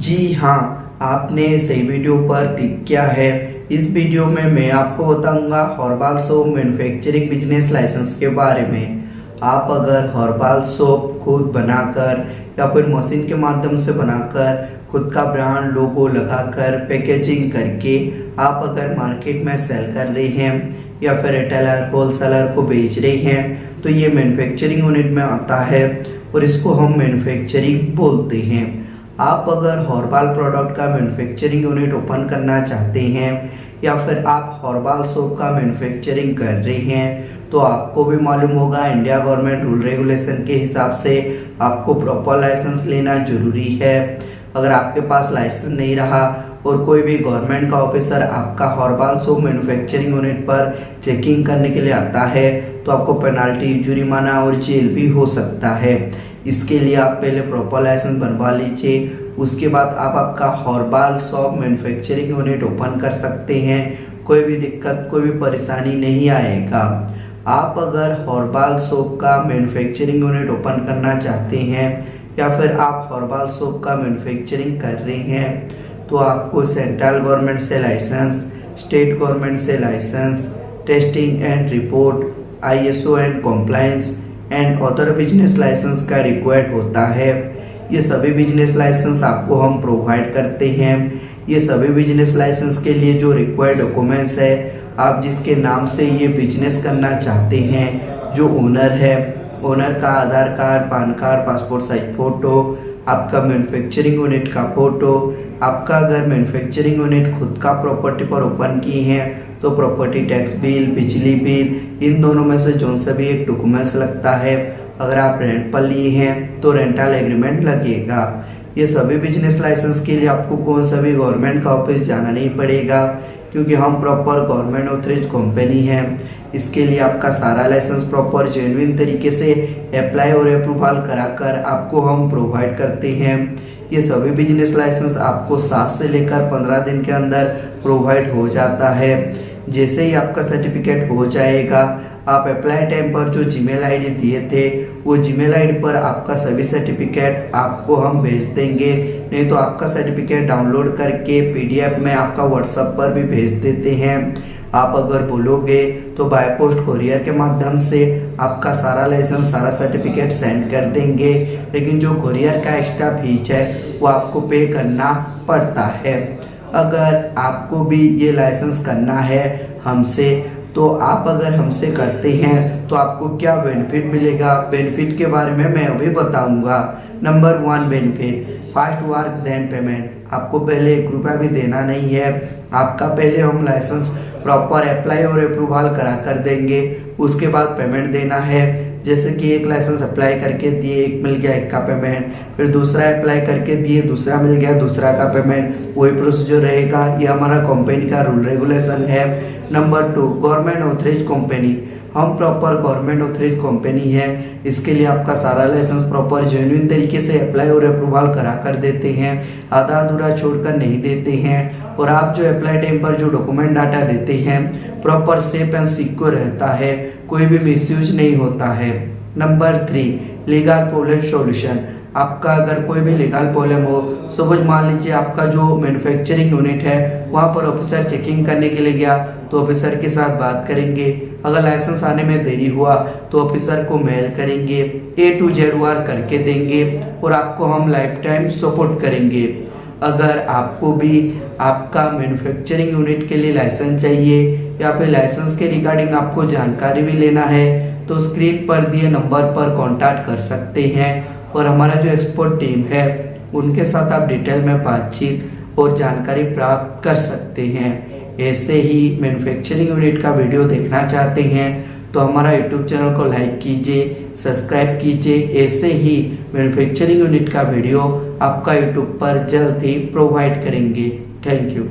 जी हाँ, आपने सही वीडियो पर क्लिक किया है। इस वीडियो में मैं आपको बताऊंगा herbal soap manufacturing business licence के बारे में। आप अगर हर्बल सोप खुद बनाकर या फिर मशीन के माध्यम से बनाकर खुद का ब्रांड लोगो लगाकर पैकेजिंग करके आप अगर मार्केट में सेल कर रहे हैं या फिर रिटेलर होलसेलर को बेच रहे हैं तो ये मैन्युफैक्चरिंग यूनिट में आता है और इसको हम मैन्युफैक्चरिंग बोलते हैं। आप अगर हर्बल प्रोडक्ट का मैन्युफैक्चरिंग यूनिट ओपन करना चाहते हैं या फिर आप हर्बल सोप का मैन्युफैक्चरिंग कर रहे हैं तो आपको भी मालूम होगा इंडिया गवर्नमेंट रूल रेगुलेशन के हिसाब से आपको प्रॉपर लाइसेंस लेना जरूरी है। अगर आपके पास लाइसेंस नहीं रहा और कोई भी गवर्नमेंट का ऑफिसर आपका हर्बल सोप मैन्युफैक्चरिंग यूनिट पर चेकिंग करने के लिए आता है तो आपको पेनाल्टी, जुर्माना और जेल भी हो सकता है। इसके लिए आप पहले प्रॉपर लाइसेंस बनवा लीजिए, उसके बाद आप आपका herbal soap manufacturing unit open कर सकते हैं। कोई भी दिक्कत, कोई भी परेशानी नहीं आएगा। आप अगर हर्बल सोप का मैन्युफैक्चरिंग यूनिट ओपन करना चाहते हैं या फिर आप हर्बल सोप का मैन्युफैक्चरिंग कर रहे हैं तो आपको सेंट्रल गवर्नमेंट से लाइसेंस, स्टेट गवर्नमेंट से licence, testing and report, ISO and compliance and other business licence का रिक्वायर्ड होता है। ये सभी बिजनेस लाइसेंस आपको हम प्रोवाइड करते हैं। ये सभी बिजनेस लाइसेंस के लिए जो रिक्वायर्ड डॉक्यूमेंट्स है, आप जिसके नाम से ये बिजनेस करना चाहते हैं, जो ओनर है, ओनर का Aadhaar card, PAN card, passport size photo, आपका मैन्युफैक्चरिंग यूनिट का फ़ोटो, आपका अगर मैन्युफैक्चरिंग यूनिट खुद का प्रॉपर्टी पर ओपन की है तो प्रॉपर्टी टैक्स बिल, बिजली बिल, इन दोनों में से जो सा भी एक डॉक्यूमेंट्स लगता है। अगर आप रेंट पर लिए हैं तो रेंटल एग्रीमेंट लगेगा। ये सभी बिजनेस लाइसेंस के लिए आपको कौन सा भी गवर्नमेंट का ऑफिस जाना नहीं पड़ेगा क्योंकि हम प्रॉपर गवर्नमेंट ऑथराइज्ड कंपनी है। इसके लिए आपका सारा लाइसेंस प्रॉपर जेन्युइन तरीके से अप्लाई और अप्रूवल कराकर आपको हम प्रोवाइड करते हैं। ये सभी बिजनेस लाइसेंस आपको 7 से लेकर 15 दिन के अंदर प्रोवाइड हो जाता है। जैसे ही आपका सर्टिफिकेट हो जाएगा, आप अप्लाई टाइम पर जो जीमेल आईडी दिए थे वो जीमेल आईडी पर आपका सभी सर्टिफिकेट आपको हम भेज देंगे। नहीं तो आपका सर्टिफिकेट डाउनलोड करके PDF में आपका व्हाट्सएप पर भी भेज देते हैं। आप अगर बोलोगे तो बाय पोस्ट कोरियर के माध्यम से आपका सारा लाइसेंस, सारा सर्टिफिकेट सेंड कर देंगे, लेकिन जो कोरियर का एक्स्ट्रा फीस है वो आपको पे करना पड़ता है। अगर आपको भी ये लाइसेंस करना है हमसे तो आप अगर हमसे करते हैं तो आपको क्या बेनिफिट मिलेगा, बेनिफिट के बारे में मैं अभी बताऊंगा। Number 1 benefit, fast work then payment. आपको पहले 1 रुपया भी देना नहीं है। आपका पहले हम लाइसेंस प्रॉपर अप्लाई और अप्रूवल करा कर देंगे, उसके बाद पेमेंट देना है। जैसे कि एक लाइसेंस अप्लाई करके दिए, एक मिल गया, एक का पेमेंट, फिर दूसरा अप्लाई करके दिए, दूसरा मिल गया, दूसरा का पेमेंट, वही प्रोसीजर रहेगा। ये हमारा कंपनी का रूल रेगुलेशन है। Number 2, government authorised company. हम प्रॉपर गवर्नमेंट ऑथराइज्ड कंपनी है। इसके लिए आपका सारा लाइसेंस प्रॉपर जेन्युइन तरीके से अप्लाई और अप्रूवल करा कर देते हैं, आधा अधूरा छोड़कर नहीं देते हैं। और आप जो अप्लाई टाइम पर जो डॉक्यूमेंट डाटा देते हैं प्रॉपर सेफ एंड सिक्योर रहता है, कोई भी मिसयूज नहीं होता है। Number 3, legal problem solution. आपका अगर कोई भी लीगल प्रॉब्लम हो, सपोज मान लीजिए आपका जो मैन्युफैक्चरिंग यूनिट है वहाँ पर ऑफिसर चेकिंग करने के लिए गया तो ऑफिसर के साथ बात करेंगे। अगर लाइसेंस आने में देरी हुआ तो ऑफिसर को मेल करेंगे, A to Z वर्क करके देंगे और आपको हम लाइफ टाइम सपोर्ट करेंगे। अगर आपको भी आपका मैन्युफैक्चरिंग यूनिट के लिए लाइसेंस चाहिए या फिर लाइसेंस के रिगार्डिंग आपको जानकारी भी लेना है तो स्क्रीन पर दिए नंबर पर कांटेक्ट कर सकते हैं और हमारा जो एक्सपर्ट टीम है उनके साथ आप डिटेल में बातचीत और जानकारी प्राप्त कर सकते हैं। ऐसे ही मैन्युफैक्चरिंग यूनिट का वीडियो देखना चाहते हैं तो हमारा YouTube चैनल को लाइक कीजिए, सब्सक्राइब कीजिए। ऐसे ही मैन्युफैक्चरिंग यूनिट का वीडियो आपका YouTube पर जल्द ही प्रोवाइड करेंगे। Thank you.